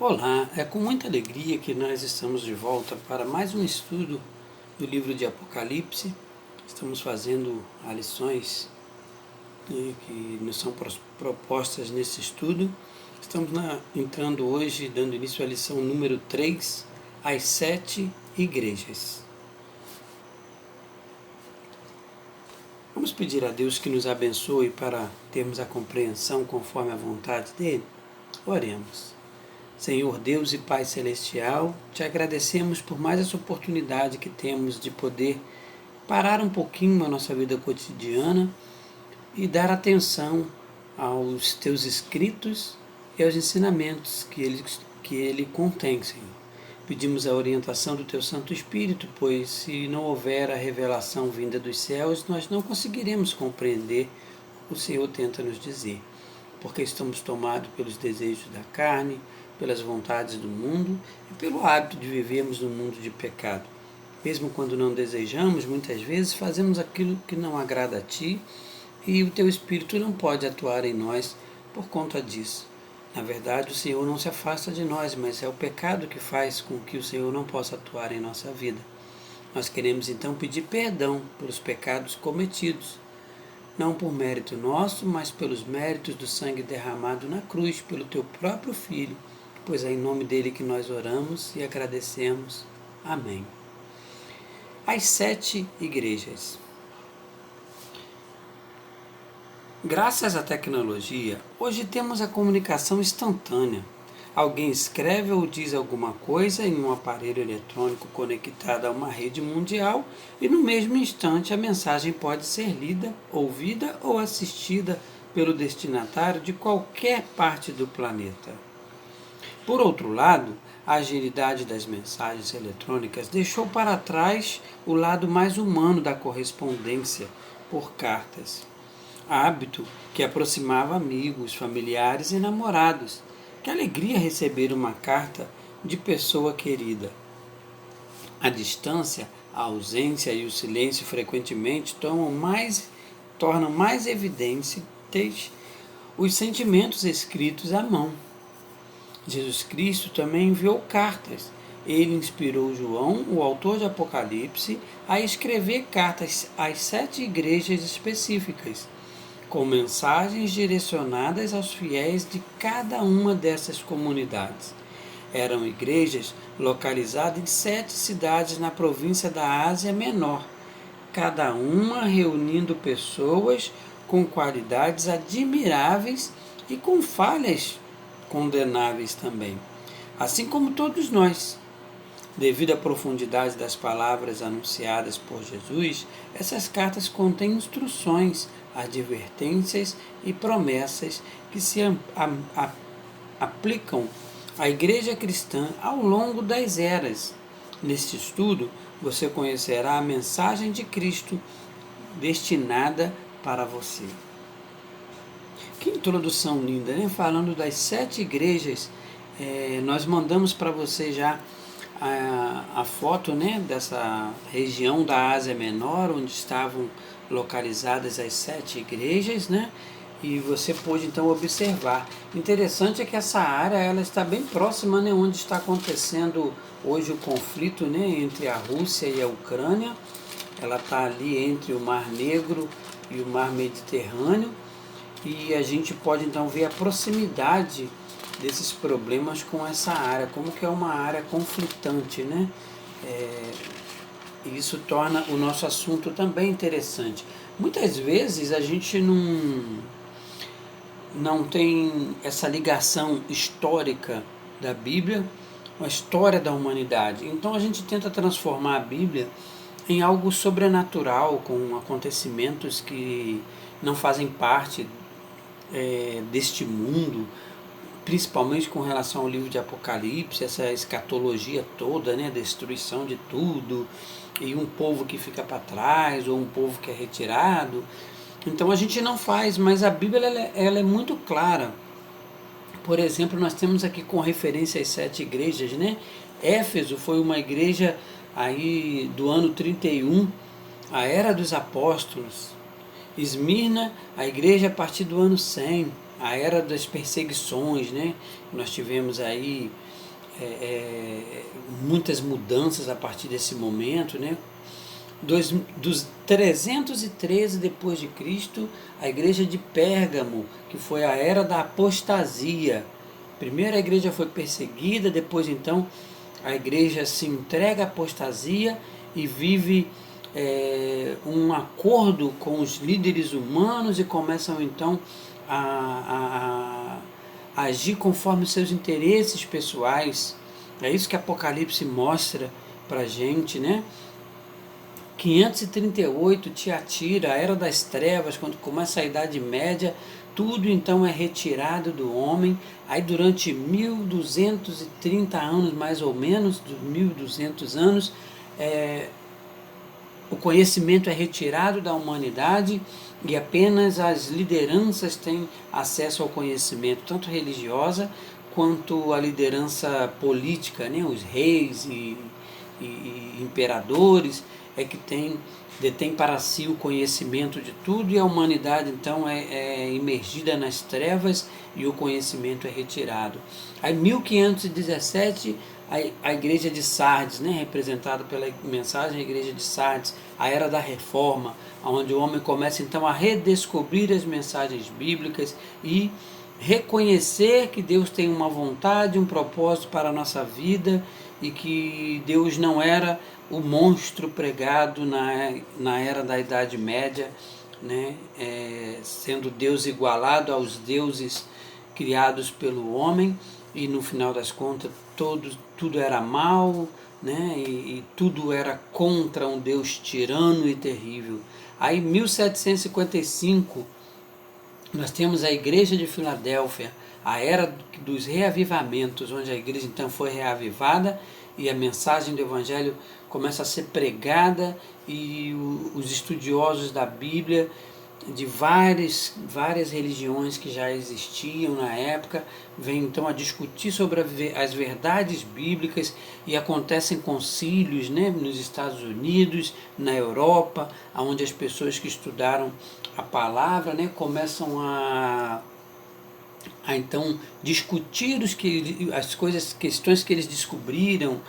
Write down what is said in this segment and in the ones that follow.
Olá, é com muita alegria que nós estamos de volta para mais um estudo do livro de Apocalipse. Estamos fazendo as lições que nos são propostas nesse estudo. Estamos entrando hoje, dando início à lição número 3, as 7 igrejas. Vamos pedir a Deus que nos abençoe para termos a compreensão conforme a vontade dEle? Oremos. Senhor Deus e Pai Celestial, te agradecemos por mais essa oportunidade que temos de poder parar um pouquinho a nossa vida cotidiana e dar atenção aos teus escritos e aos ensinamentos que ele contém, Senhor. Pedimos a orientação do teu Santo Espírito, pois se não houver a revelação vinda dos céus, nós não conseguiremos compreender o que o Senhor tenta nos dizer, porque estamos tomados pelos desejos da carne, pelas vontades do mundo e pelo hábito de vivermos num mundo de pecado. Mesmo quando não desejamos, muitas vezes fazemos aquilo que não agrada a Ti e o Teu Espírito não pode atuar em nós por conta disso. Na verdade, o Senhor não se afasta de nós, mas é o pecado que faz com que o Senhor não possa atuar em nossa vida. Nós queremos então pedir perdão pelos pecados cometidos, não por mérito nosso, mas pelos méritos do sangue derramado na cruz pelo Teu próprio Filho, pois é em nome dele que nós oramos e agradecemos. Amém. As 7 igrejas. Graças à tecnologia, hoje temos a comunicação instantânea. Alguém escreve ou diz alguma coisa em um aparelho eletrônico conectado a uma rede mundial e no mesmo instante a mensagem pode ser lida, ouvida ou assistida pelo destinatário de qualquer parte do planeta. Por outro lado, a agilidade das mensagens eletrônicas deixou para trás o lado mais humano da correspondência por cartas, hábito que aproximava amigos, familiares e namorados. Que alegria receber uma carta de pessoa querida. A distância, a ausência e o silêncio frequentemente tornam mais evidentes os sentimentos escritos à mão. Jesus Cristo também enviou cartas. Ele inspirou João, o autor de Apocalipse, a escrever cartas às 7 igrejas específicas, com mensagens direcionadas aos fiéis de cada uma dessas comunidades. Eram igrejas localizadas em 7 cidades na província da Ásia Menor, cada uma reunindo pessoas com qualidades admiráveis e com falhas condenáveis também, assim como todos nós. Devido à profundidade das palavras anunciadas por Jesus, essas cartas contêm instruções, advertências e promessas que se aplicam à igreja cristã ao longo das eras. Neste estudo, você conhecerá a mensagem de Cristo destinada para você. Que introdução linda, né? Falando das 7 igrejas, nós mandamos para você já a foto, né, dessa região da Ásia Menor, onde estavam localizadas as 7 igrejas, né? E você pôde então observar. Interessante é que essa área ela está bem próxima, né, onde está acontecendo hoje o conflito, né, entre a Rússia e a Ucrânia. Ela está ali entre o Mar Negro e o Mar Mediterrâneo. E a gente pode então ver a proximidade desses problemas com essa área, como que é uma área conflitante, né? Isso torna o nosso assunto também interessante. Muitas vezes a gente não tem essa ligação histórica da Bíblia com a história da humanidade. Então a gente tenta transformar a Bíblia em algo sobrenatural, com acontecimentos que não fazem parte deste mundo, principalmente com relação ao livro de Apocalipse, essa escatologia toda, né, destruição de tudo, e um povo que fica para trás, ou um povo que é retirado. Então a gente não faz, mas a Bíblia ela é muito clara. Por exemplo, nós temos aqui com referência às 7 igrejas, né? Éfeso foi uma igreja aí do ano 31, a era dos apóstolos. Esmirna, a igreja a partir do ano 100. a era das perseguições, né? Nós tivemos aí muitas mudanças a partir desse momento, né? Dos 313 depois de Cristo, a igreja de Pérgamo, que foi a era da apostasia. Primeiro a igreja foi perseguida, depois então a igreja se entrega à apostasia e vive um acordo com os líderes humanos e começam então a agir conforme seus interesses pessoais. É isso que Apocalipse mostra para gente, né? 538, Tiatira, a Era das Trevas, quando começa a Idade Média, tudo então é retirado do homem. Aí durante 1230 anos, mais ou menos, 1200 anos, o conhecimento é retirado da humanidade e apenas as lideranças têm acesso ao conhecimento, tanto religiosa quanto a liderança política, né? Os reis e imperadores é que detém para si o conhecimento de tudo, e a humanidade então é imergida nas trevas e o conhecimento é retirado. Aí 1517 a igreja de Sardes, né, representada pela mensagem, a igreja de Sardes, a era da reforma, onde o homem começa então a redescobrir as mensagens bíblicas e reconhecer que Deus tem uma vontade, um propósito para a nossa vida e que Deus não era o monstro pregado na era da Idade Média, né, sendo Deus igualado aos deuses criados pelo homem, e no final das contas tudo era mal, né, e tudo era contra um Deus tirano e terrível. Aí, em 1755, nós temos a Igreja de Filadélfia, a era dos reavivamentos, onde a igreja então foi reavivada e a mensagem do Evangelho começa a ser pregada, e os estudiosos da Bíblia de várias religiões que já existiam na época vêm então a discutir sobre as verdades bíblicas, e acontecem concílios, né, nos Estados Unidos, na Europa, onde as pessoas que estudaram a palavra, né, começam a então discutir questões que eles descobriram,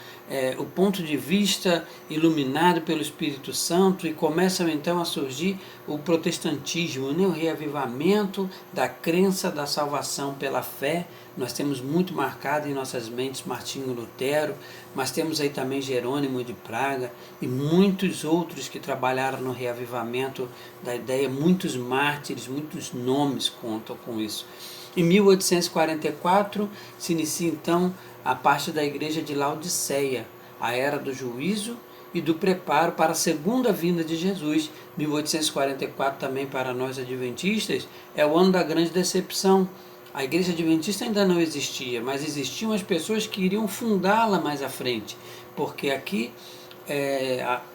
o ponto de vista iluminado pelo Espírito Santo, e começam então a surgir o protestantismo, né? O reavivamento da crença da salvação pela fé. Nós temos muito marcado em nossas mentes Martinho Lutero, mas temos aí também Jerônimo de Praga e muitos outros que trabalharam no reavivamento da ideia, muitos mártires, muitos nomes contam com isso. Em 1844 se inicia então a parte da igreja de Laodiceia, a era do juízo e do preparo para a segunda vinda de Jesus. 1844 também para nós adventistas é o ano da grande decepção. A igreja adventista ainda não existia, mas existiam as pessoas que iriam fundá-la mais à frente, porque aqui,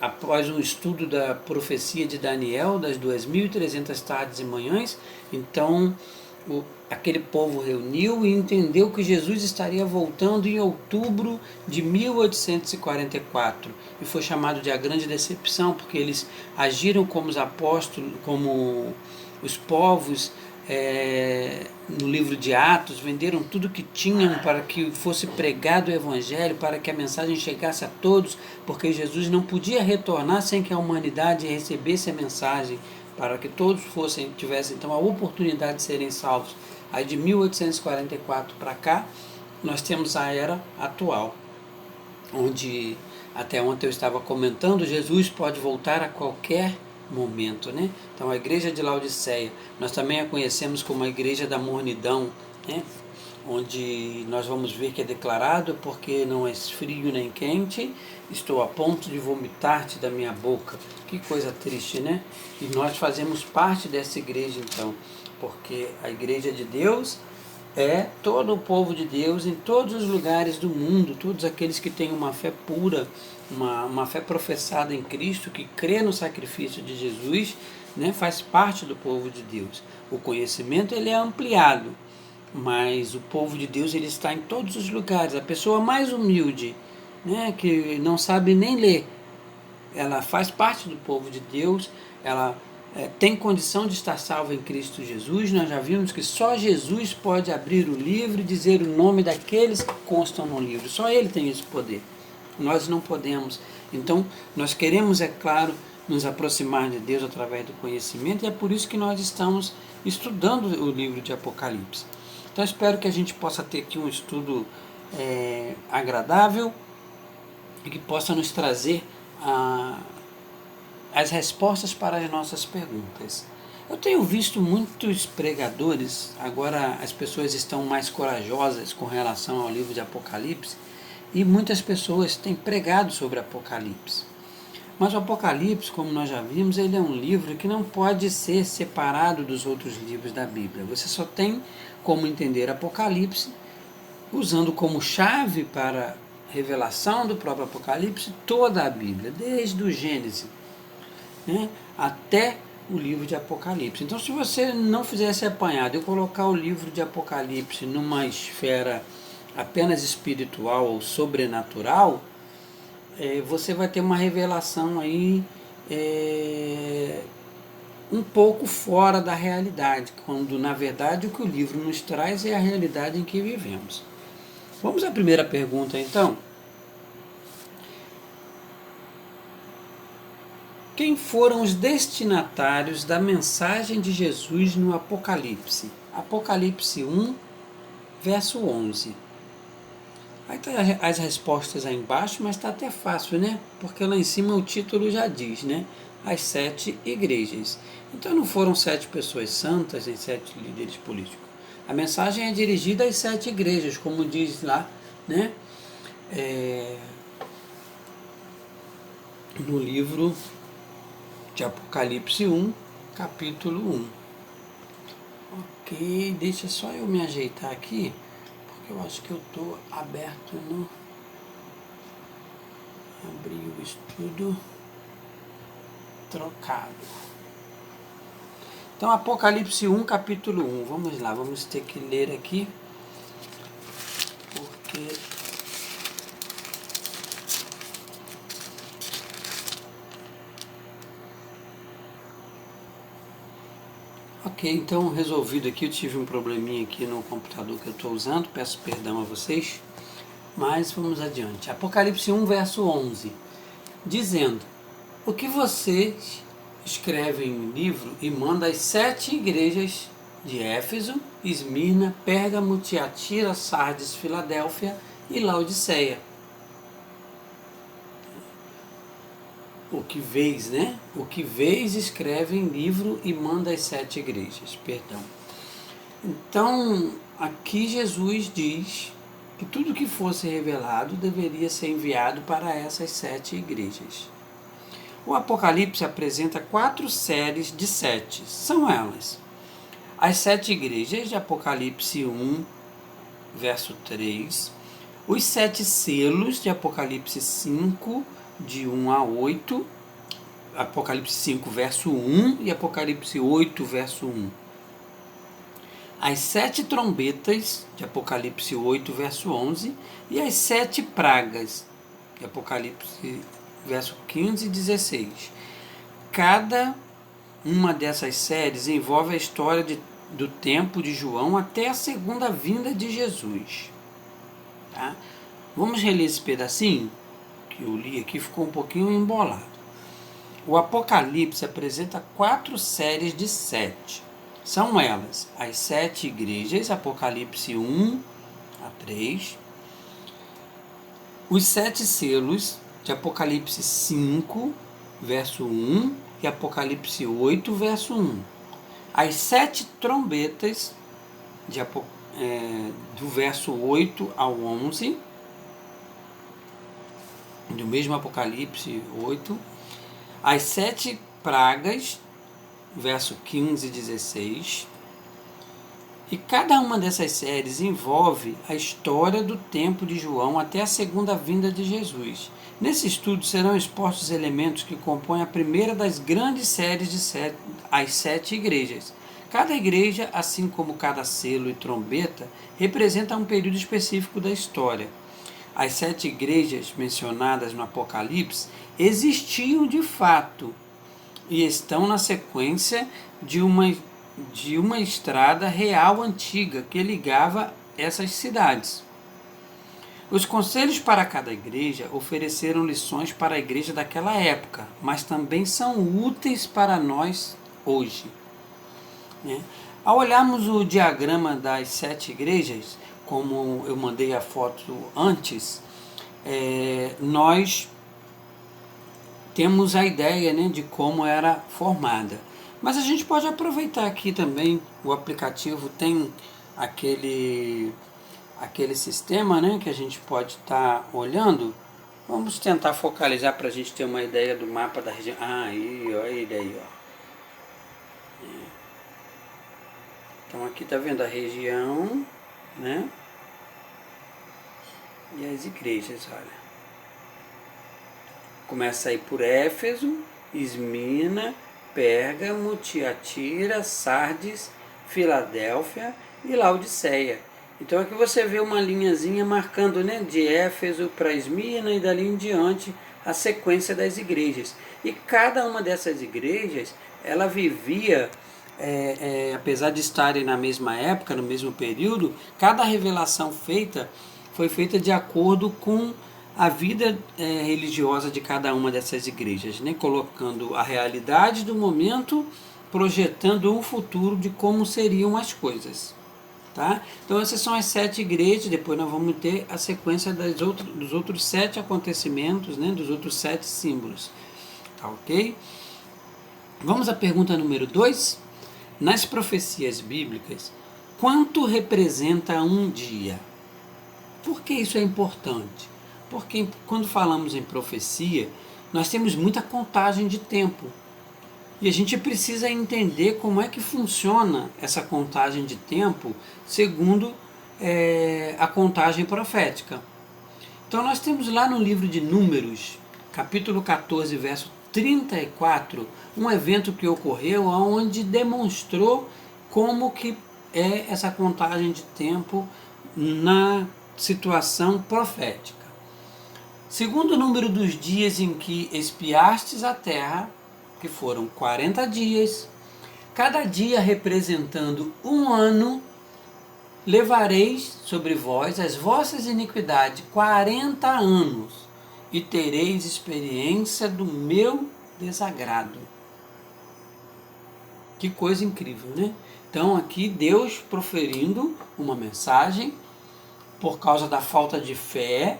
após um estudo da profecia de Daniel, das 2.300 tardes e manhãs, então aquele povo reuniu e entendeu que Jesus estaria voltando em outubro de 1844, e foi chamado de a grande decepção, porque eles agiram como os apóstolos, como os povos no livro de Atos, venderam tudo que tinham para que fosse pregado o Evangelho, para que a mensagem chegasse a todos, porque Jesus não podia retornar sem que a humanidade recebesse a mensagem, para que todos tivessem então a oportunidade de serem salvos. Aí de 1844 para cá, nós temos a era atual, onde até ontem eu estava comentando, Jesus pode voltar a qualquer momento, né? Então a igreja de Laodiceia, nós também a conhecemos como a igreja da mornidão, né? Onde nós vamos ver que é declarado: porque não és frio nem quente, estou a ponto de vomitar-te da minha boca. Que coisa triste, né? E nós fazemos parte dessa igreja então, porque a igreja de Deus é todo o povo de Deus em todos os lugares do mundo, todos aqueles que têm uma fé pura, uma fé professada em Cristo, que crê no sacrifício de Jesus, né, faz parte do povo de Deus. O conhecimento ele é ampliado, mas o povo de Deus ele está em todos os lugares. A pessoa mais humilde, né, que não sabe nem ler, ela faz parte do povo de Deus, ela tem condição de estar salvo em Cristo Jesus. Nós já vimos que só Jesus pode abrir o livro e dizer o nome daqueles que constam no livro. Só Ele tem esse poder. Nós não podemos. Então, nós queremos, é claro, nos aproximar de Deus através do conhecimento, e é por isso que nós estamos estudando o livro de Apocalipse. Então, espero que a gente possa ter aqui um estudo agradável e que possa nos trazer as respostas para as nossas perguntas. Eu tenho visto muitos pregadores, agora as pessoas estão mais corajosas com relação ao livro de Apocalipse, e muitas pessoas têm pregado sobre Apocalipse. Mas o Apocalipse, como nós já vimos, ele é um livro que não pode ser separado dos outros livros da Bíblia. Você só tem como entender Apocalipse usando como chave para a revelação do próprio Apocalipse toda a Bíblia, desde o Gênesis, né, até o livro de Apocalipse. Então, se você não fizesse apanhado e colocar o livro de Apocalipse numa esfera apenas espiritual ou sobrenatural, você vai ter uma revelação aí um pouco fora da realidade, quando na verdade o que o livro nos traz é a realidade em que vivemos. Vamos à primeira pergunta então. Quem foram os destinatários da mensagem de Jesus no Apocalipse? Apocalipse 1, verso 11. Aí está as respostas aí embaixo, mas está até fácil, né? Porque lá em cima o título já diz, né? As 7 igrejas. Então não foram 7 pessoas santas nem 7 líderes políticos. A mensagem é dirigida às 7 igrejas, como diz lá, né? No livro de Apocalipse 1, capítulo 1. Ok, deixa só eu me ajeitar aqui, porque eu acho que eu estou aberto no... Abrir o estudo trocado. Então, Apocalipse 1, capítulo 1. Vamos lá, vamos ter que ler aqui, porque... Ok, então resolvido aqui, eu tive um probleminha aqui no computador que eu estou usando, peço perdão a vocês, mas vamos adiante. Apocalipse 1, verso 11, dizendo: o que vocês escrevem no livro e manda às 7 igrejas de Éfeso, Esmirna, Pérgamo, Tiatira, Sardes, Filadélfia e Laodiceia. O que vês, né? O que vês, escreve em livro e manda às 7 igrejas. Perdão. Então, aqui Jesus diz que tudo que fosse revelado deveria ser enviado para essas 7 igrejas. O Apocalipse apresenta 4 séries de 7. São elas: as 7 igrejas de Apocalipse 1, verso 3. Os 7 selos de Apocalipse 5, de 1 a 8, Apocalipse 5, verso 1 e Apocalipse 8, verso 1. As 7 trombetas, de Apocalipse 8, verso 11, e as 7 pragas, de Apocalipse, verso 15 e 16. Cada uma dessas séries envolve a história do tempo de João até a segunda vinda de Jesus. Tá? Vamos reler esse pedacinho? Que eu li aqui, ficou um pouquinho embolado. O Apocalipse apresenta 4 séries de 7. São elas as 7 igrejas, Apocalipse 1 a 3. Os 7 selos, de Apocalipse 5, verso 1 e Apocalipse 8, verso 1. As 7 trombetas, do verso 8 ao 11, do mesmo Apocalipse 8, as 7 pragas, verso 15 e 16, e cada uma dessas séries envolve a história do tempo de João até a segunda vinda de Jesus. Nesse estudo serão expostos elementos que compõem a primeira das grandes séries de as 7 igrejas. Cada igreja, assim como cada selo e trombeta, representa um período específico da história. As 7 igrejas mencionadas no Apocalipse existiam de fato e estão na sequência de uma estrada real antiga que ligava essas cidades. Os conselhos para cada igreja ofereceram lições para a igreja daquela época, mas também são úteis para nós hoje, né? Ao olharmos o diagrama das 7 igrejas, como eu mandei a foto antes, nós temos a ideia, né, de como era formada. Mas a gente pode aproveitar aqui também, o aplicativo tem aquele sistema, né, que a gente pode estar olhando. Vamos tentar focalizar para a gente ter uma ideia do mapa da região. Aí, ó, ele aí, ó. Então aqui tá vendo a região, né? E as igrejas, olha. Começa aí por Éfeso, Esmina, Pérgamo, Tiatira, Sardes, Filadélfia e Laodiceia. Então aqui você vê uma linhazinha marcando, né, de Éfeso para Esmina e dali em diante a sequência das igrejas. E cada uma dessas igrejas, ela vivia, apesar de estarem na mesma época, no mesmo período, cada revelação foi feita de acordo com a vida religiosa de cada uma dessas igrejas, né? Colocando a realidade do momento, projetando um futuro de como seriam as coisas. Tá? Então essas são as 7 igrejas, depois nós vamos ter a sequência dos outros 7 acontecimentos, né? Dos outros 7 símbolos. Tá, ok? Vamos à pergunta número 2. Nas profecias bíblicas, quanto representa um dia? Por que isso é importante? Porque quando falamos em profecia, nós temos muita contagem de tempo. E a gente precisa entender como é que funciona essa contagem de tempo segundo a contagem profética. Então nós temos lá no livro de Números, capítulo 14, verso 34, um evento que ocorreu onde demonstrou como que é essa contagem de tempo na situação profética. Segundo o número dos dias em que espiastes a terra, que foram 40 dias, cada dia representando um ano, levareis sobre vós as vossas iniquidades 40 anos, e tereis experiência do meu desagrado. Que coisa incrível, né? Então aqui Deus proferindo uma mensagem, por causa da falta de fé,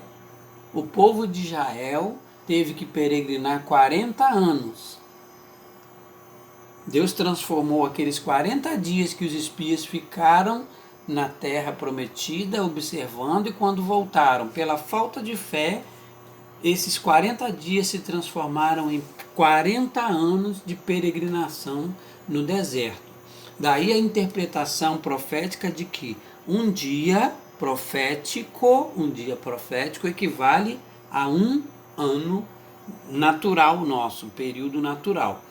o povo de Israel teve que peregrinar 40 anos. Deus transformou aqueles 40 dias que os espias ficaram na terra prometida, observando, e quando voltaram, pela falta de fé, esses 40 dias se transformaram em 40 anos de peregrinação no deserto. Daí a interpretação profética de que um dia profético equivale a um ano natural nosso, um período natural.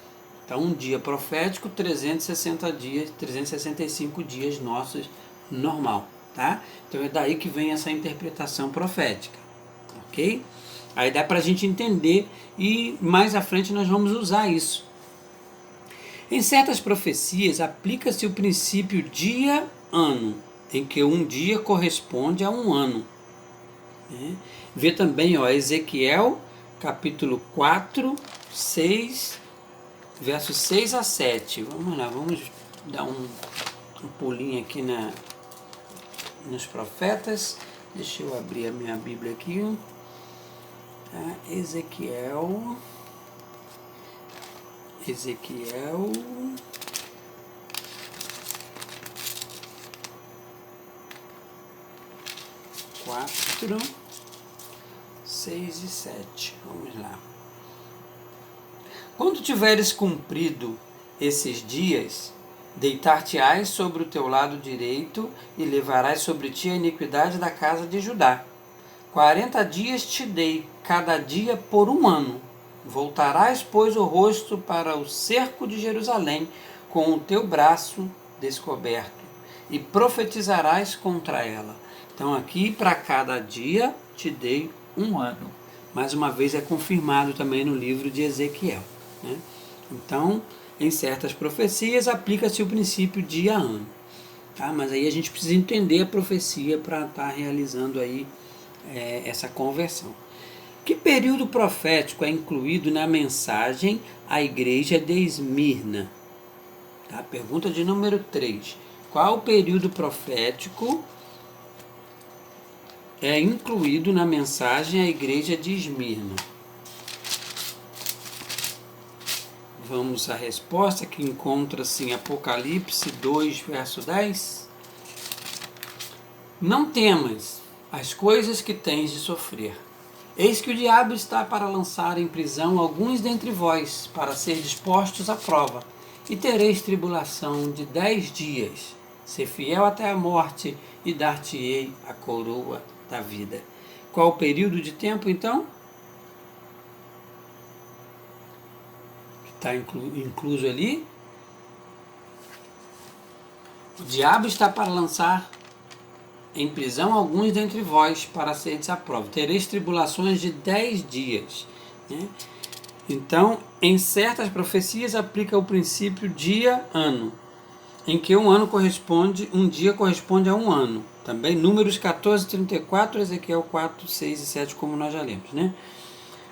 Então um dia profético, 360 dias, 365 dias nossos normal, tá? Então é daí que vem essa interpretação profética, ok? Aí dá para a gente entender e mais à frente nós vamos usar isso. Em certas profecias aplica-se o princípio dia-ano, em que um dia corresponde a um ano. Vê também, ó, Ezequiel, capítulo 4, 6, versos 6 a 7. Vamos lá, vamos dar um pulinho aqui nos profetas. Deixa eu abrir a minha Bíblia aqui. Tá? Ezequiel 4, 6 e 7. Vamos lá. Quando tiveres cumprido esses dias, deitar-te-ás sobre o teu lado direito e levarás sobre ti a iniquidade da casa de Judá. 40 dias te dei, cada dia por um ano. Voltarás, pois, o rosto para o cerco de Jerusalém com o teu braço descoberto e profetizarás contra ela. Então aqui, para cada dia, te dei um ano. Mais uma vez é confirmado também no livro de Ezequiel, né? Então, em certas profecias, aplica-se o princípio dia-ano. Tá? Mas aí a gente precisa entender a profecia para estar realizando aí essa conversão. Que período profético é incluído na mensagem à igreja de Esmirna? Tá? Pergunta de número 3. Qual período profético é incluído na mensagem à igreja de Esmirna? Vamos à resposta que encontra-se em Apocalipse 2, verso 10. Não temas as coisas que tens de sofrer. Eis que o diabo está para lançar em prisão alguns dentre vós, para ser dispostos à prova, e tereis tribulação de 10 dias. Ser fiel até a morte, e dar-te-ei a coroa da vida. Qual o período de tempo, então? Está incluso ali. O diabo está para lançar em prisão alguns dentre vós, para seres à prova. Tereis tribulações de 10 dias. Né? Então, em certas profecias aplica o princípio dia-ano, em que um dia corresponde a um ano. Também Números 14, 34, Ezequiel 4, 6 e 7, como nós já lemos. Né?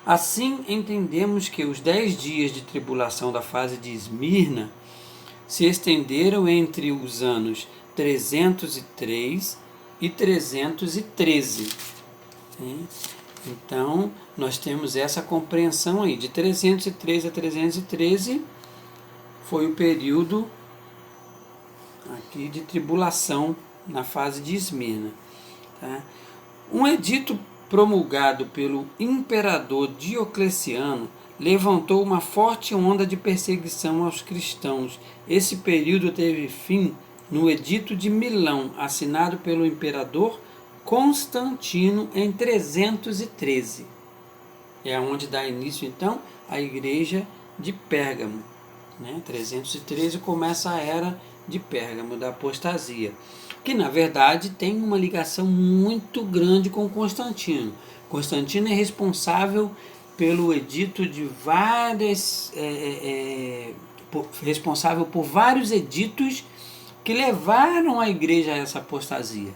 Assim, entendemos que os 10 dias de tribulação da fase de Esmirna se estenderam entre os anos 303 e 313. Então, nós temos essa compreensão aí. De 303 a 313 foi o período aqui de tribulação na fase de Esmirna. Tá? Um edito promulgado pelo imperador Diocleciano levantou uma forte onda de perseguição aos cristãos. Esse período teve fim no Edito de Milão, assinado pelo imperador Constantino em 313. É onde dá início, então, a igreja de Pérgamo. 313 começa a era de Pérgamo, da apostasia, que na verdade tem uma ligação muito grande com Constantino. Constantino é responsável pelo edito de responsável por vários editos que levaram a igreja a essa apostasia.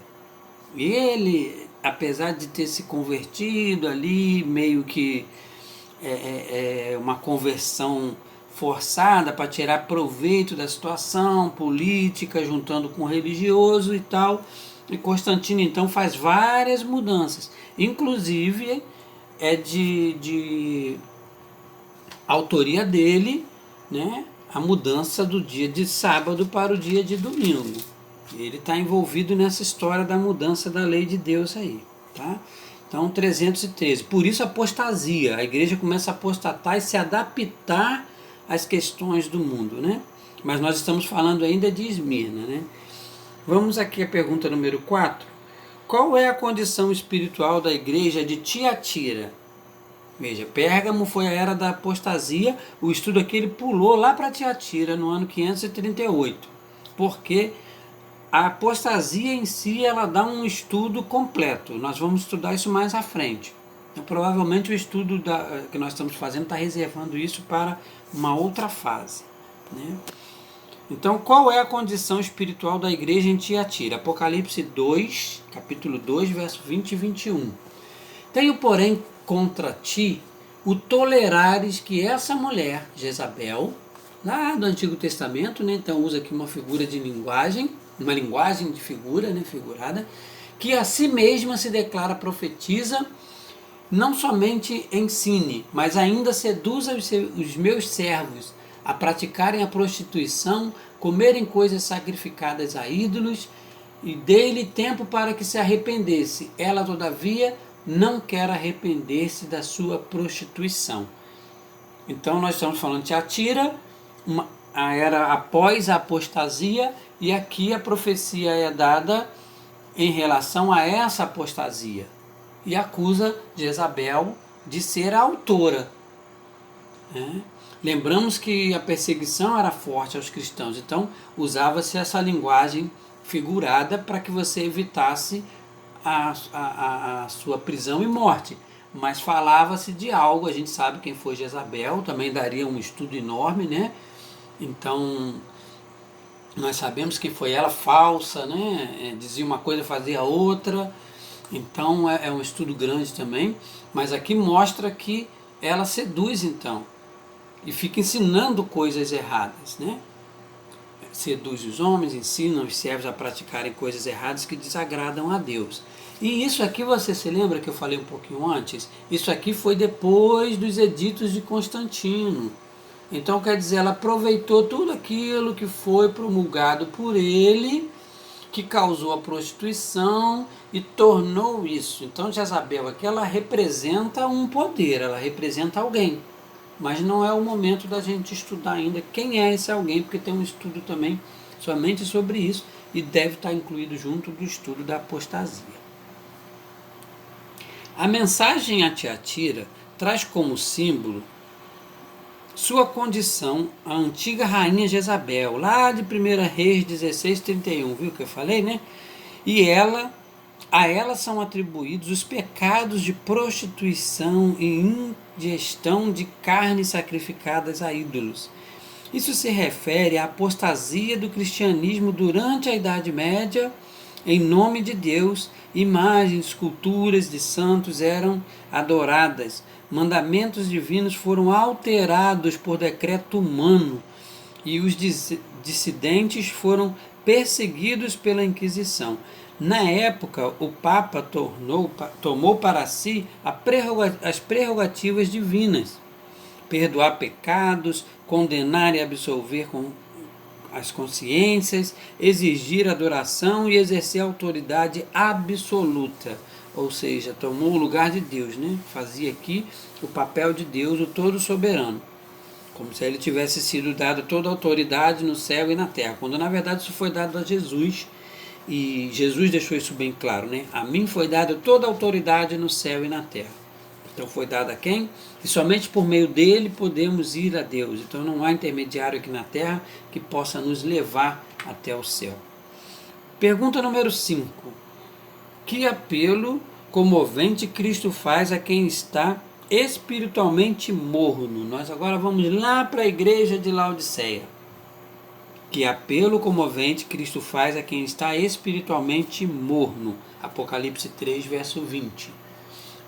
Ele, apesar de ter se convertido ali, meio que uma conversão forçada para tirar proveito da situação política, juntando com o religioso e tal, e Constantino então faz várias mudanças, inclusive é de autoria dele, né, a mudança do dia de sábado para o dia de domingo. Ele está envolvido nessa história da mudança da lei de Deus aí, tá? Então 313, por isso apostasia, a igreja começa a apostatar e se adaptar às questões do mundo, né? Mas nós estamos falando ainda de Esmirna, né? Vamos aqui à pergunta número 4. Qual é a condição espiritual da igreja de Tiatira? Veja, Pérgamo foi a era da apostasia, o estudo aqui ele pulou lá para Tiatira no ano 538, porque a apostasia em si ela dá um estudo completo, nós vamos estudar isso mais à frente. Então, provavelmente o estudo que nós estamos fazendo está reservando isso para uma outra fase. Né? Então, qual é a condição espiritual da igreja em Tiatira? Apocalipse 2, capítulo 2, verso 20 e 21. Tenho, porém, contra ti o tolerares que essa mulher, Jezabel, lá do Antigo Testamento, né, então usa aqui uma figura de linguagem, uma linguagem de figura, né, figurada, que a si mesma se declara profetiza, não somente ensine, mas ainda seduza os meus servos a praticarem a prostituição, comerem coisas sacrificadas a ídolos, e dei-lhe tempo para que se arrependesse. Ela, todavia, não quer arrepender-se da sua prostituição. Então nós estamos falando de Tiatira, a era após a apostasia, e aqui a profecia é dada em relação a essa apostasia. E acusa Jezabel de ser a autora. Lembramos que a perseguição era forte aos cristãos, então usava-se essa linguagem figurada para que você evitasse a sua prisão e morte. mas falava-se de algo, a gente sabe quem foi Jezabel, também daria um estudo enorme, né? Então, nós sabemos que foi ela falsa, né? Dizia uma coisa e fazia outra, então é um estudo grande também, mas aqui mostra que ela seduz então, e fica ensinando coisas erradas, né? Seduz os homens, ensina os servos a praticarem coisas erradas que desagradam a Deus. E isso aqui, você se lembra que eu falei um pouquinho antes? Isso aqui foi depois dos editos de Constantino. Então, quer dizer, ela aproveitou tudo aquilo que foi promulgado por ele, que causou a prostituição e tornou isso. Então, Jezabel aqui, ela representa um poder, ela representa alguém. Mas não é o momento da gente estudar ainda quem é esse alguém, porque tem um estudo também somente sobre isso e deve estar incluído junto do estudo da apostasia. A mensagem a Tiatira traz como símbolo sua condição a antiga rainha Jezabel, lá de 1 Reis 16:31, viu que eu falei, né? E a ela são atribuídos os pecados de prostituição e ingestão de carnes sacrificadas a ídolos. Isso se refere à apostasia do cristianismo durante a Idade Média. Em nome de Deus, imagens, esculturas de santos eram adoradas, mandamentos divinos foram alterados por decreto humano e os dissidentes foram perseguidos pela Inquisição. Na época, o Papa tomou para si as prerrogativas divinas: perdoar pecados, condenar e absolver as consciências, exigir adoração e exercer autoridade absoluta. Ou seja, tomou o lugar de Deus, né? Fazia aqui o papel de Deus, o todo soberano. Como se ele tivesse sido dado toda a autoridade no céu e na terra. Quando na verdade isso foi dado a Jesus. E Jesus deixou isso bem claro, né? A mim foi dada toda a autoridade no céu e na terra. Então foi dada a quem? E somente por meio dele podemos ir a Deus. Então não há intermediário aqui na terra que possa nos levar até o céu. Pergunta número 5. Que apelo comovente Cristo faz a quem está espiritualmente morno? Nós agora vamos lá para a igreja de Laodiceia. Que apelo comovente Cristo faz a quem está espiritualmente morno? Apocalipse 3, verso 20.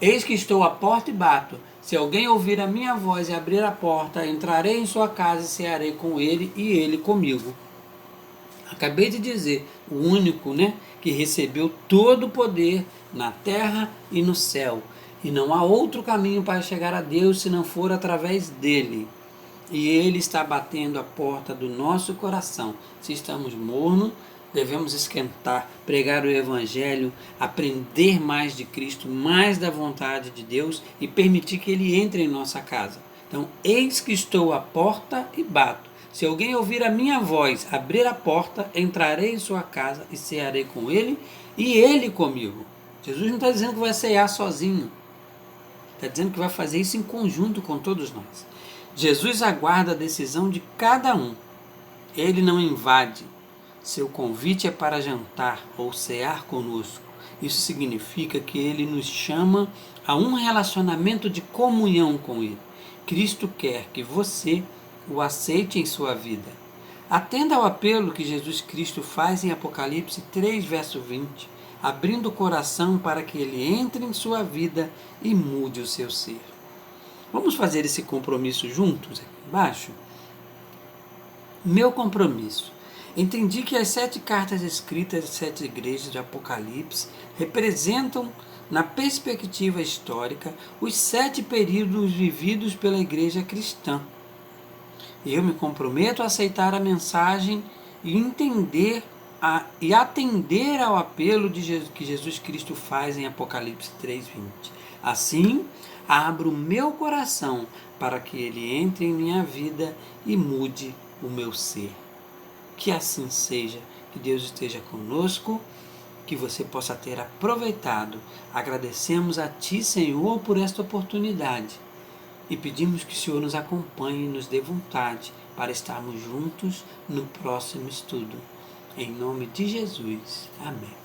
Eis que estou à porta e bato. Se alguém ouvir a minha voz e abrir a porta, entrarei em sua casa e cearei com ele e ele comigo. Acabei de dizer, o único, né, que recebeu todo o poder na terra e no céu. E não há outro caminho para chegar a Deus se não for através dele. E ele está batendo a porta do nosso coração. Se estamos mornos, devemos esquentar, pregar o Evangelho, aprender mais de Cristo, mais da vontade de Deus e permitir que Ele entre em nossa casa. Então, eis que estou à porta e bato. Se alguém ouvir a minha voz, abrir a porta, entrarei em sua casa e cearei com ele e ele comigo. Jesus não está dizendo que vai cear sozinho. Está dizendo que vai fazer isso em conjunto com todos nós. Jesus aguarda a decisão de cada um. Ele não invade. Seu convite é para jantar ou cear conosco. Isso significa que ele nos chama a um relacionamento de comunhão com ele. Cristo quer que você o aceite em sua vida. Atenda ao apelo que Jesus Cristo faz em Apocalipse 3, verso 20, abrindo o coração para que ele entre em sua vida e mude o seu ser. Vamos fazer esse compromisso juntos aqui embaixo? Meu compromisso. Entendi que as 7 cartas escritas às 7 igrejas de Apocalipse representam, na perspectiva histórica, os 7 períodos vividos pela igreja cristã. Eu me comprometo a aceitar a mensagem e atender ao apelo que Jesus Cristo faz em Apocalipse 3:20. Assim, abro o meu coração para que ele entre em minha vida e mude o meu ser. Que assim seja, que Deus esteja conosco, que você possa ter aproveitado. Agradecemos a Ti, Senhor, por esta oportunidade e pedimos que o Senhor nos acompanhe e nos dê vontade para estarmos juntos no próximo estudo. Em nome de Jesus. Amém.